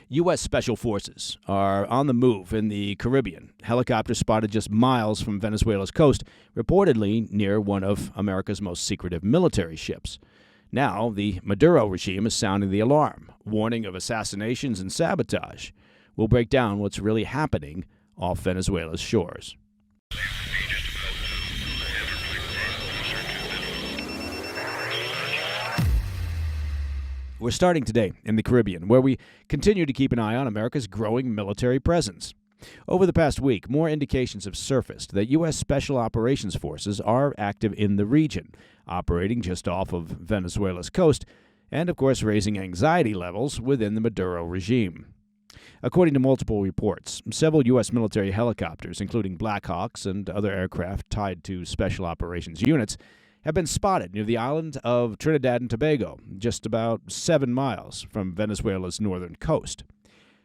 U.S. Special Forces are on the move in the Caribbean. Helicopters spotted just miles from Venezuela's coast, reportedly near one of America's most secretive military ships. Now, the Maduro regime is sounding the alarm, warning of assassinations and sabotage. We'll break down what's really happening off Venezuela's shores. We're starting today in the Caribbean, where we continue to keep an eye on America's growing military presence. Over the past week, more indications have surfaced that U.S. Special Operations Forces are active in the region, operating just off of Venezuela's coast, and of course raising anxiety levels within the Maduro regime. According to multiple reports, several U.S. military helicopters, including Black Hawks and other aircraft tied to Special Operations units, have been spotted near the island of Trinidad and Tobago, just about 7 miles from Venezuela's northern coast.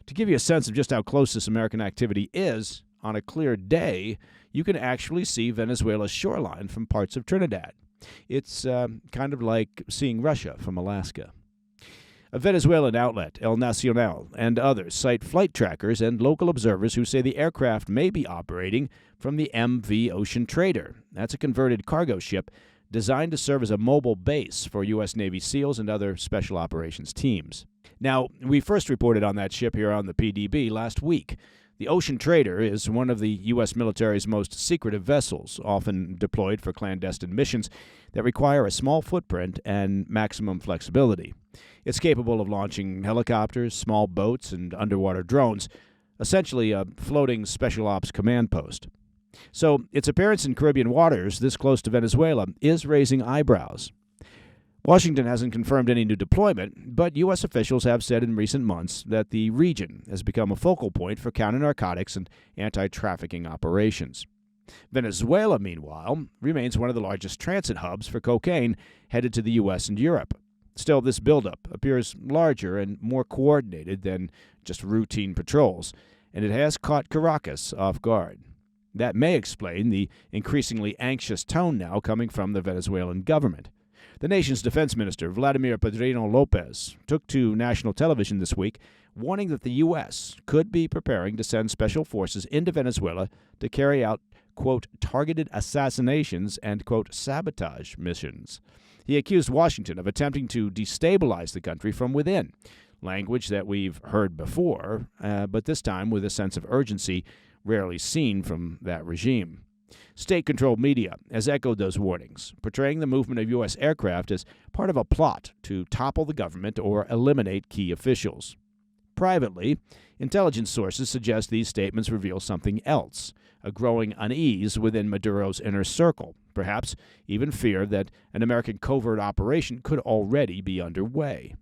To give you a sense of just how close this American activity is, on a clear day, you can actually see Venezuela's shoreline from parts of Trinidad. It's kind of like seeing Russia from Alaska. A Venezuelan outlet, El Nacional, and others cite flight trackers and local observers who say the aircraft may be operating from the MV Ocean Trader. That's a converted cargo ship designed to serve as a mobile base for U.S. Navy SEALs and other special operations teams. Now, we first reported on that ship here on the PDB last week. The Ocean Trader is one of the U.S. military's most secretive vessels, often deployed for clandestine missions that require a small footprint and maximum flexibility. It's capable of launching helicopters, small boats, and underwater drones, essentially a floating special ops command post. So its appearance in Caribbean waters this close to Venezuela is raising eyebrows. Washington hasn't confirmed any new deployment, but U.S. officials have said in recent months that the region has become a focal point for counter-narcotics and anti-trafficking operations. Venezuela, meanwhile, remains one of the largest transit hubs for cocaine headed to the U.S. and Europe. Still, this buildup appears larger and more coordinated than just routine patrols, and it has caught Caracas off guard. That may explain the increasingly anxious tone now coming from the Venezuelan government. The nation's defense minister, Vladimir Padrino Lopez, took to national television this week, warning that the U.S. could be preparing to send special forces into Venezuela to carry out, quote, targeted assassinations and, quote, sabotage missions. He accused Washington of attempting to destabilize the country from within, language that we've heard before, but this time with a sense of urgency rarely seen from that regime. State-controlled media has echoed those warnings, portraying the movement of U.S. aircraft as part of a plot to topple the government or eliminate key officials. Privately, intelligence sources suggest these statements reveal something else, a growing unease within Maduro's inner circle, perhaps even fear that an American covert operation could already be underway.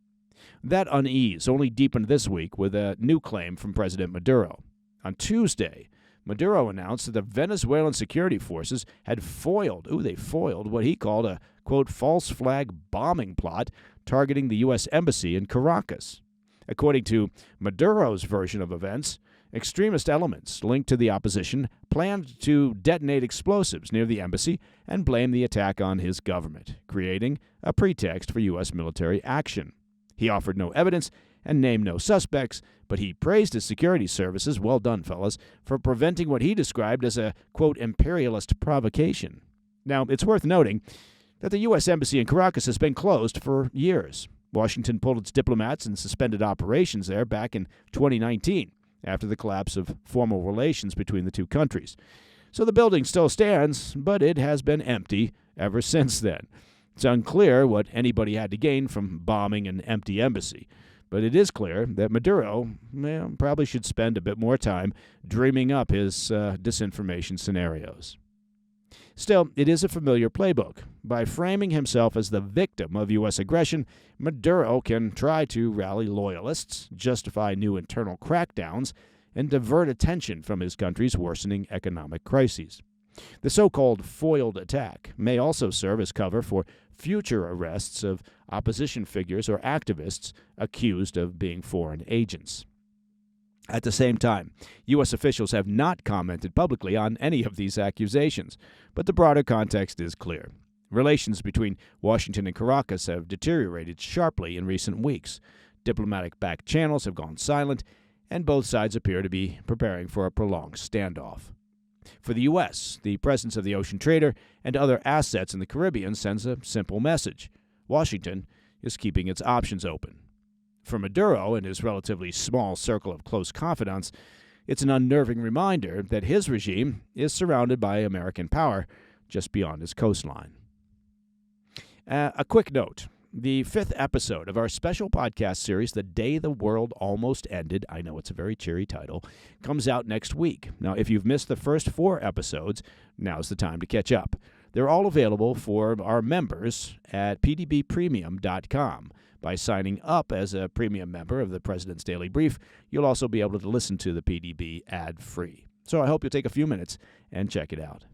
That unease only deepened this week with a new claim from President Maduro. On Tuesday, Maduro announced that the Venezuelan security forces had foiled what he called a, quote, false flag bombing plot targeting the U.S. Embassy in Caracas. According to Maduro's version of events, extremist elements linked to the opposition planned to detonate explosives near the embassy and blame the attack on his government, creating a pretext for U.S. military action. He offered no evidence and named no suspects, but he praised his security services, well done, fellas, for preventing what he described as a, quote, imperialist provocation. Now, it's worth noting that the U.S. Embassy in Caracas has been closed for years. Washington pulled its diplomats and suspended operations there back in 2019, after the collapse of formal relations between the two countries. So the building still stands, but it has been empty ever since then. It's unclear what anybody had to gain from bombing an empty embassy. But it is clear that Maduro probably should spend a bit more time dreaming up his disinformation scenarios. Still, it is a familiar playbook. By framing himself as the victim of U.S. aggression, Maduro can try to rally loyalists, justify new internal crackdowns, and divert attention from his country's worsening economic crises. The so-called foiled attack may also serve as cover for future arrests of opposition figures or activists accused of being foreign agents. At the same time, U.S. officials have not commented publicly on any of these accusations, but the broader context is clear. Relations between Washington and Caracas have deteriorated sharply in recent weeks. Diplomatic back channels have gone silent, and both sides appear to be preparing for a prolonged standoff. For the U.S., the presence of the ocean trader and other assets in the Caribbean sends a simple message. Washington is keeping its options open. For Maduro and his relatively small circle of close confidants, it's an unnerving reminder that his regime is surrounded by American power just beyond his coastline. A quick note. The 5th episode of our special podcast series, The Day the World Almost Ended, I know it's a very cheery title, comes out next week. Now, if you've missed the first 4 episodes, now's the time to catch up. They're all available for our members at pdbpremium.com. By signing up as a premium member of the President's Daily Brief, you'll also be able to listen to the PDB ad-free. So I hope you'll take a few minutes and check it out.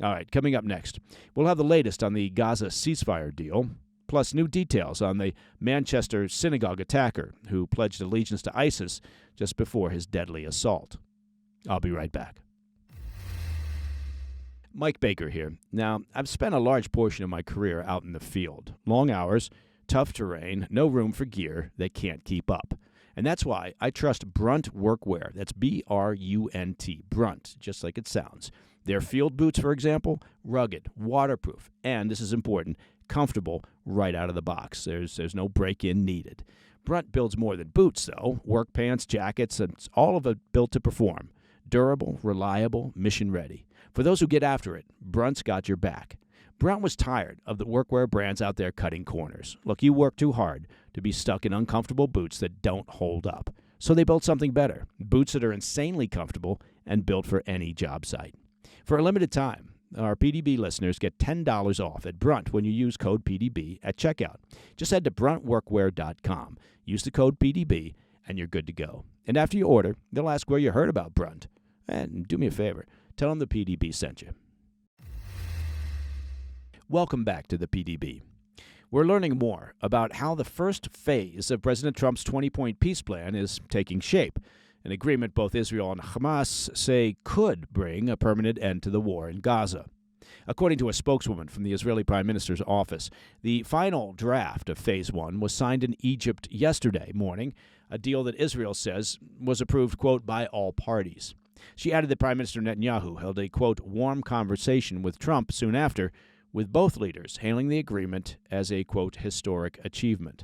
All right, coming up next, we'll have the latest on the Gaza ceasefire deal, plus new details on the Manchester synagogue attacker who pledged allegiance to ISIS just before his deadly assault. I'll be right back. Mike Baker here. Now, I've spent a large portion of my career out in the field. Long hours, tough terrain, no room for gear that can't keep up. And that's why I trust Brunt Workwear. That's B-R-U-N-T, Brunt, just like it sounds. Their field boots, for example, rugged, waterproof, and, this is important, comfortable right out of the box. There's no break-in needed. Brunt builds more than boots, though. Work pants, jackets, it's all of it built to perform. Durable, reliable, mission-ready. For those who get after it, Brunt's got your back. Brunt was tired of the workwear brands out there cutting corners. Look, you work too hard to be stuck in uncomfortable boots that don't hold up. So they built something better, boots that are insanely comfortable and built for any job site. For a limited time, our PDB listeners get $10 off at Brunt when you use code PDB at checkout. Just head to bruntworkwear.com, use the code PDB, and you're good to go. And after you order, they'll ask where you heard about Brunt. And do me a favor, tell them the PDB sent you. Welcome back to the PDB. We're learning more about how the first phase of President Trump's 20-point peace plan is taking shape, an agreement both Israel and Hamas say could bring a permanent end to the war in Gaza. According to a spokeswoman from the Israeli Prime Minister's office, the final draft of Phase 1 was signed in Egypt yesterday morning, a deal that Israel says was approved, quote, by all parties. She added that Prime Minister Netanyahu held a, quote, warm conversation with Trump soon after, with both leaders hailing the agreement as a, quote, historic achievement.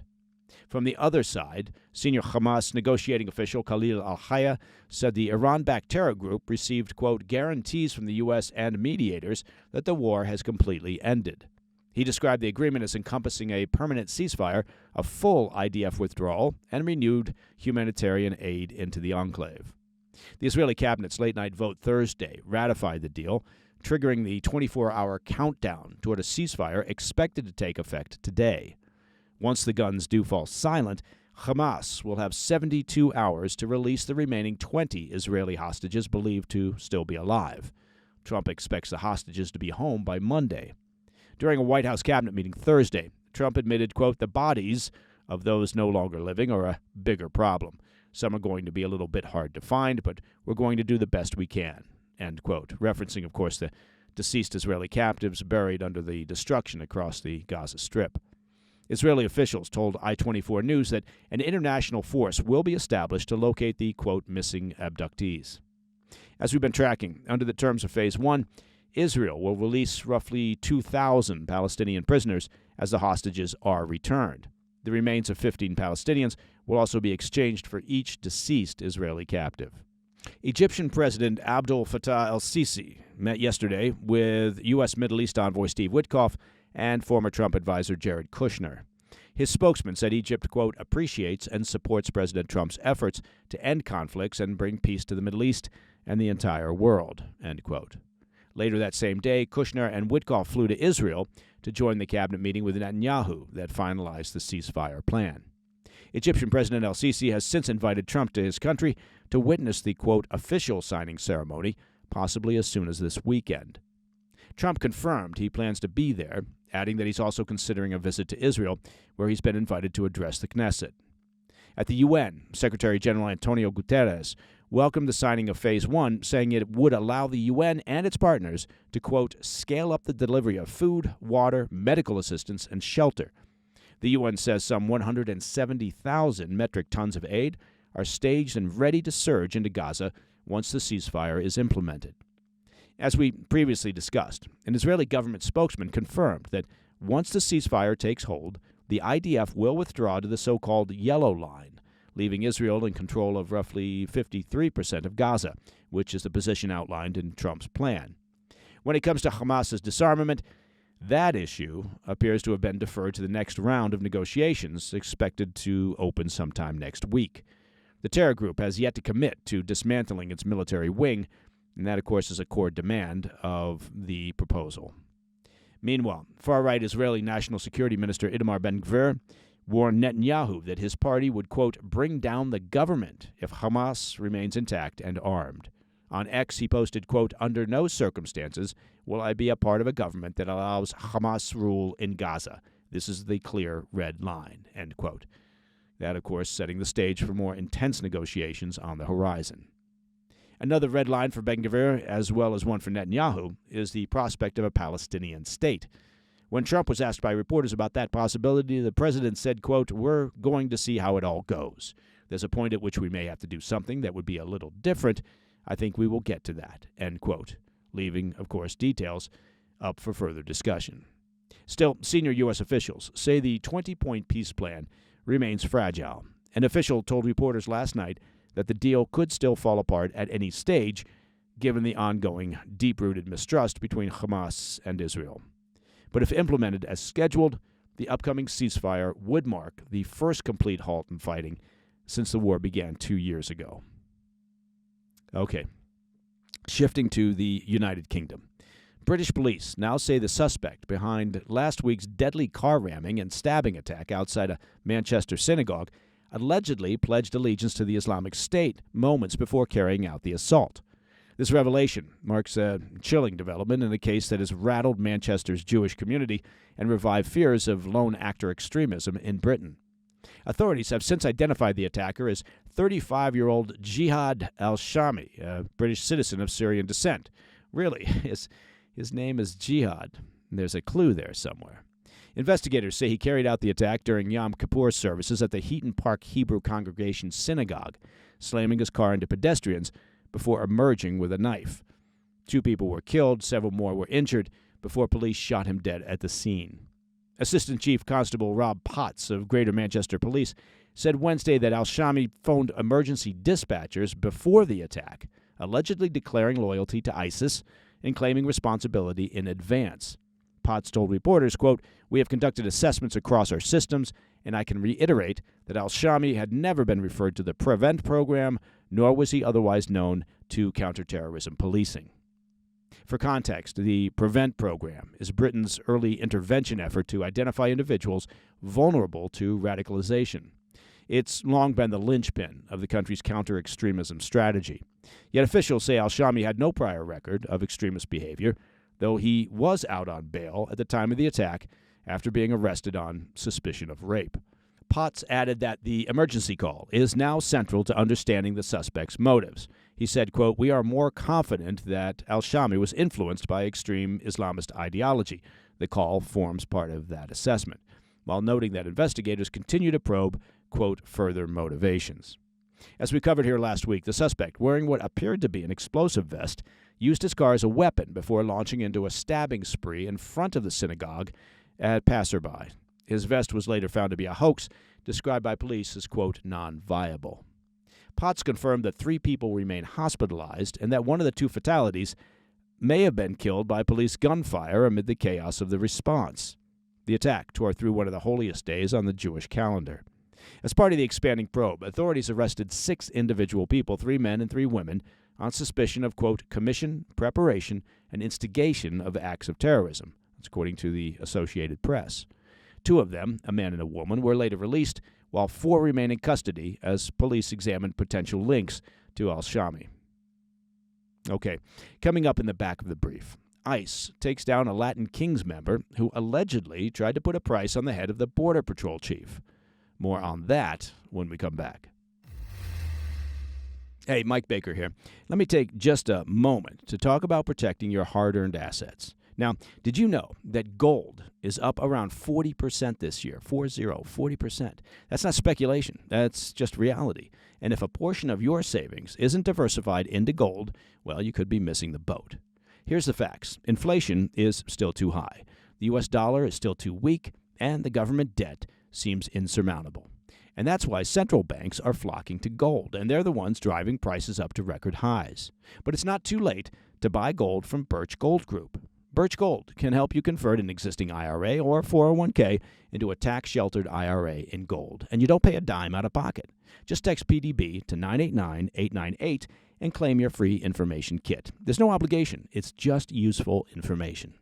From the other side, senior Hamas negotiating official Khalil al-Hayya said the Iran-backed terror group received, quote, guarantees from the U.S. and mediators that the war has completely ended. He described the agreement as encompassing a permanent ceasefire, a full IDF withdrawal, and renewed humanitarian aid into the enclave. The Israeli cabinet's late-night vote Thursday ratified the deal, triggering the 24-hour countdown toward a ceasefire expected to take effect today. Once the guns do fall silent, Hamas will have 72 hours to release the remaining 20 Israeli hostages believed to still be alive. Trump expects the hostages to be home by Monday. During a White House cabinet meeting Thursday, Trump admitted, quote, the bodies of those no longer living are a bigger problem. Some are going to be a little bit hard to find, but we're going to do the best we can, end quote, referencing, of course, the deceased Israeli captives buried under the destruction across the Gaza Strip. Israeli officials told I-24 News that an international force will be established to locate the, quote, missing abductees. As we've been tracking, under the terms of Phase 1, Israel will release roughly 2,000 Palestinian prisoners as the hostages are returned. The remains of 15 Palestinians will also be exchanged for each deceased Israeli captive. Egyptian President Abdel Fattah el-Sisi met yesterday with U.S. Middle East envoy Steve Witkoff and former Trump advisor Jared Kushner. His spokesman said Egypt, quote, appreciates and supports President Trump's efforts to end conflicts and bring peace to the Middle East and the entire world, end quote. Later that same day, Kushner and Witkoff flew to Israel to join the cabinet meeting with Netanyahu that finalized the ceasefire plan. Egyptian President el-Sisi has since invited Trump to his country to witness the, quote, official signing ceremony, possibly as soon as this weekend. Trump confirmed he plans to be there, adding that he's also considering a visit to Israel, where he's been invited to address the Knesset. At the UN, Secretary General Antonio Guterres welcomed the signing of Phase 1, saying it would allow the UN and its partners to, quote, scale up the delivery of food, water, medical assistance, and shelter. The UN says some 170,000 metric tons of aid are staged and ready to surge into Gaza once the ceasefire is implemented. As we previously discussed, an Israeli government spokesman confirmed that once the ceasefire takes hold, the IDF will withdraw to the so-called Yellow Line, leaving Israel in control of roughly 53% of Gaza, which is the position outlined in Trump's plan. When it comes to Hamas's disarmament, that issue appears to have been deferred to the next round of negotiations, expected to open sometime next week. The terror group has yet to commit to dismantling its military wing, and that, of course, is a core demand of the proposal. Meanwhile, far-right Israeli National Security Minister Itamar Ben-Gvir warned Netanyahu that his party would, quote, bring down the government if Hamas remains intact and armed. On X, he posted, quote, under no circumstances will I be a part of a government that allows Hamas rule in Gaza. This is the clear red line, end quote. That, of course, setting the stage for more intense negotiations on the horizon. Another red line for Ben-Gvir, as well as one for Netanyahu, is the prospect of a Palestinian state. When Trump was asked by reporters about that possibility, the president said, quote, we're going to see how it all goes. There's a point at which we may have to do something that would be a little different. I think we will get to that, end quote, leaving, of course, details up for further discussion. Still, senior U.S. officials say the 20-point peace plan remains fragile. An official told reporters last night that the deal could still fall apart at any stage, given the ongoing deep-rooted mistrust between Hamas and Israel. But if implemented as scheduled, the upcoming ceasefire would mark the first complete halt in fighting since the war began 2 years ago. Okay, shifting to the United Kingdom. British police now say the suspect behind last week's deadly car ramming and stabbing attack outside a Manchester synagogue allegedly pledged allegiance to the Islamic State moments before carrying out the assault. This revelation marks a chilling development in a case that has rattled Manchester's Jewish community and revived fears of lone actor extremism in Britain. Authorities have since identified the attacker as 35-year-old Jihad al-Shami, a British citizen of Syrian descent. Really, his name is Jihad. There's a clue there somewhere. Investigators say he carried out the attack during Yom Kippur services at the Heaton Park Hebrew Congregation Synagogue, slamming his car into pedestrians before emerging with a knife. 2 people were killed, several more were injured, before police shot him dead at the scene. Assistant Chief Constable Rob Potts of Greater Manchester Police said Wednesday that al-Shami phoned emergency dispatchers before the attack, allegedly declaring loyalty to ISIS and claiming responsibility in advance. Potts told reporters, quote, we have conducted assessments across our systems, and I can reiterate that al-Shami had never been referred to the PREVENT program, nor was he otherwise known to counterterrorism policing. For context, the PREVENT program is Britain's early intervention effort to identify individuals vulnerable to radicalization. It's long been the linchpin of the country's counter-extremism strategy. Yet officials say al-Shami had no prior record of extremist behavior, though he was out on bail at the time of the attack after being arrested on suspicion of rape. Potts added that the emergency call is now central to understanding the suspect's motives. He said, quote, we are more confident that al-Shami was influenced by extreme Islamist ideology. The call forms part of that assessment, while noting that investigators continue to probe, quote, further motivations. As we covered here last week, the suspect, wearing what appeared to be an explosive vest, used his car as a weapon before launching into a stabbing spree in front of the synagogue at passerby. His vest was later found to be a hoax, described by police as, quote, non-viable. Potts confirmed that 3 people remain hospitalized and that one of the 2 fatalities may have been killed by police gunfire amid the chaos of the response. The attack tore through one of the holiest days on the Jewish calendar. As part of the expanding probe, authorities arrested 6 individual people, 3 men and 3 women, on suspicion of, quote, commission, preparation, and instigation of acts of terrorism. That's according to the Associated Press. 2 of them, a man and a woman, were later released, while 4 remain in custody as police examined potential links to al-Shami. Okay, coming up in the back of the brief, ICE takes down a Latin Kings member who allegedly tried to put a price on the head of the Border Patrol chief. More on that when we come back. Hey, Mike Baker here. Let me take just a moment to talk about protecting your hard-earned assets. Now, did you know that gold is up around 40% this year? 40%. That's not speculation. That's just reality. And if a portion of your savings isn't diversified into gold, well, you could be missing the boat. Here's the facts. Inflation is still too high. The U.S. dollar is still too weak, and the government debt seems insurmountable. And that's why central banks are flocking to gold, and they're the ones driving prices up to record highs. But it's not too late to buy gold from Birch Gold Group. Birch Gold can help you convert an existing IRA or 401k into a tax-sheltered IRA in gold, and you don't pay a dime out of pocket. Just text PDB to 989-898 and claim your free information kit. There's no obligation. It's just useful information.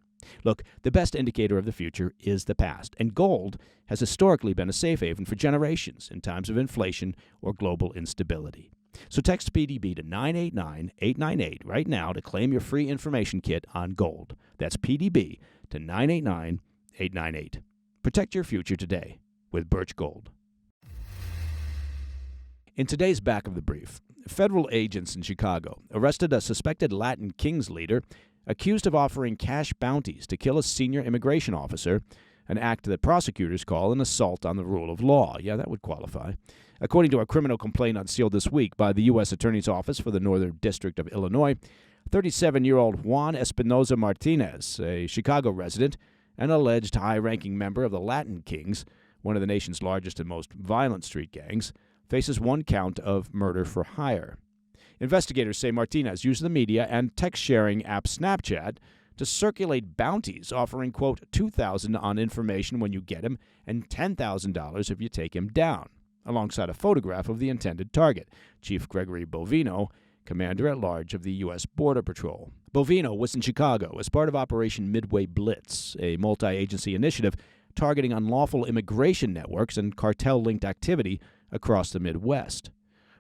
Look, the best indicator of the future is the past, and gold has historically been a safe haven for generations in times of inflation or global instability. So text PDB to 989-898 right now to claim your free information kit on gold. That's PDB to 989-898. Protect your future today with Birch Gold. In today's Back of the Brief, federal agents in Chicago arrested a suspected Latin Kings leader accused of offering cash bounties to kill a senior immigration officer, an act that prosecutors call an assault on the rule of law. Yeah, that would qualify. According to a criminal complaint unsealed this week by the U.S. Attorney's Office for the Northern District of Illinois, 37-year-old Juan Espinoza Martinez, a Chicago resident and alleged high-ranking member of the Latin Kings, one of the nation's largest and most violent street gangs, faces one count of murder for hire. Investigators say Martinez used the media and text-sharing app Snapchat to circulate bounties offering, quote, $2,000 on information when you get him and $10,000 if you take him down, alongside a photograph of the intended target, Chief Gregory Bovino, Commander-at-Large of the U.S. Border Patrol. Bovino was in Chicago as part of Operation Midway Blitz, a multi-agency initiative targeting unlawful immigration networks and cartel-linked activity across the Midwest.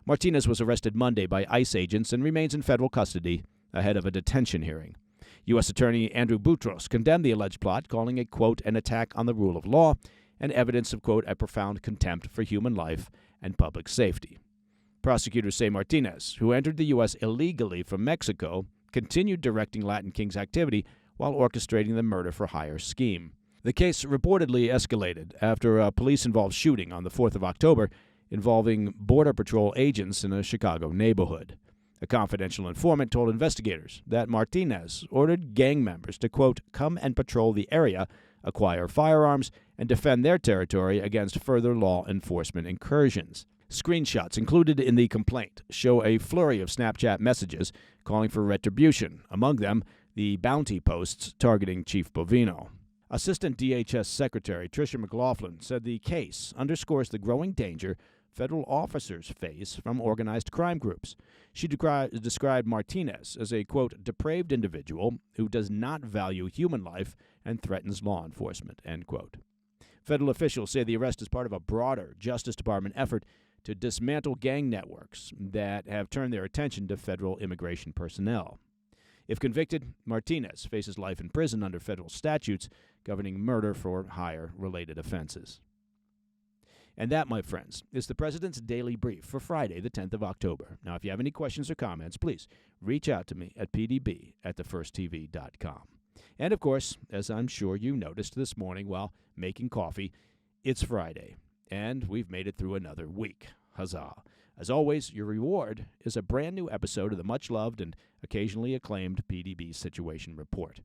Martinez was arrested Monday by ICE agents and remains in federal custody ahead of a detention hearing. U.S. Attorney Andrew Boutros condemned the alleged plot, calling it, quote, an attack on the rule of law and evidence of, quote, a profound contempt for human life and public safety. Prosecutors say Martinez, who entered the U.S. illegally from Mexico, continued directing Latin Kings activity while orchestrating the murder-for-hire scheme. The case reportedly escalated after a police-involved shooting on the 4th of October involving Border Patrol agents in a Chicago neighborhood. A confidential informant told investigators that Martinez ordered gang members to, quote, come and patrol the area, acquire firearms, and defend their territory against further law enforcement incursions. Screenshots included in the complaint show a flurry of Snapchat messages calling for retribution, among them the bounty posts targeting Chief Bovino. Assistant DHS Secretary Tricia McLaughlin said the case underscores the growing danger federal officers face from organized crime groups. She described Martinez as a, quote, depraved individual who does not value human life and threatens law enforcement, end quote. Federal officials say the arrest is part of a broader Justice Department effort to dismantle gang networks that have turned their attention to federal immigration personnel. If convicted, Martinez faces life in prison under federal statutes governing murder for hire related offenses. And that, my friends, is the President's Daily Brief for Friday, the 10th of October. Now, if you have any questions or comments, please reach out to me at pdb@thefirsttv.com. And, of course, as I'm sure you noticed this morning while making coffee, it's Friday, and we've made it through another week. Huzzah. As always, your reward is a brand new episode of the much-loved and occasionally acclaimed PDB Situation Report.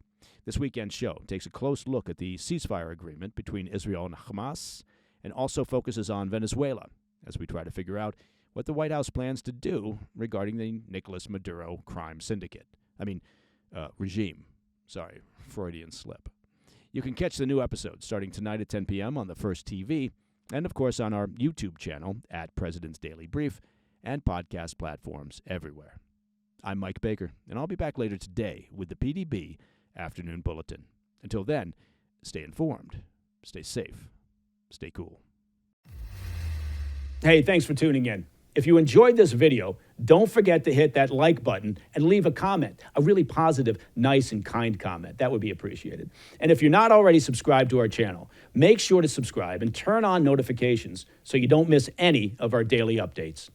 This weekend's show takes a close look at the ceasefire agreement between Israel and Hamas, and also focuses on Venezuela as we try to figure out what the White House plans to do regarding the Nicolas Maduro crime syndicate. Regime. Sorry, Freudian slip. You can catch the new episode starting tonight at 10 p.m. on the First TV, and of course on our YouTube channel at President's Daily Brief and podcast platforms everywhere. I'm Mike Baker, and I'll be back later today with the PDB Afternoon Bulletin. Until then, stay informed, stay safe, stay cool. Hey, thanks for tuning in. If you enjoyed this video, don't forget to hit that like button and leave a comment, a really positive, nice, and kind comment. That would be appreciated. And if you're not already subscribed to our channel, make sure to subscribe and turn on notifications so you don't miss any of our daily updates.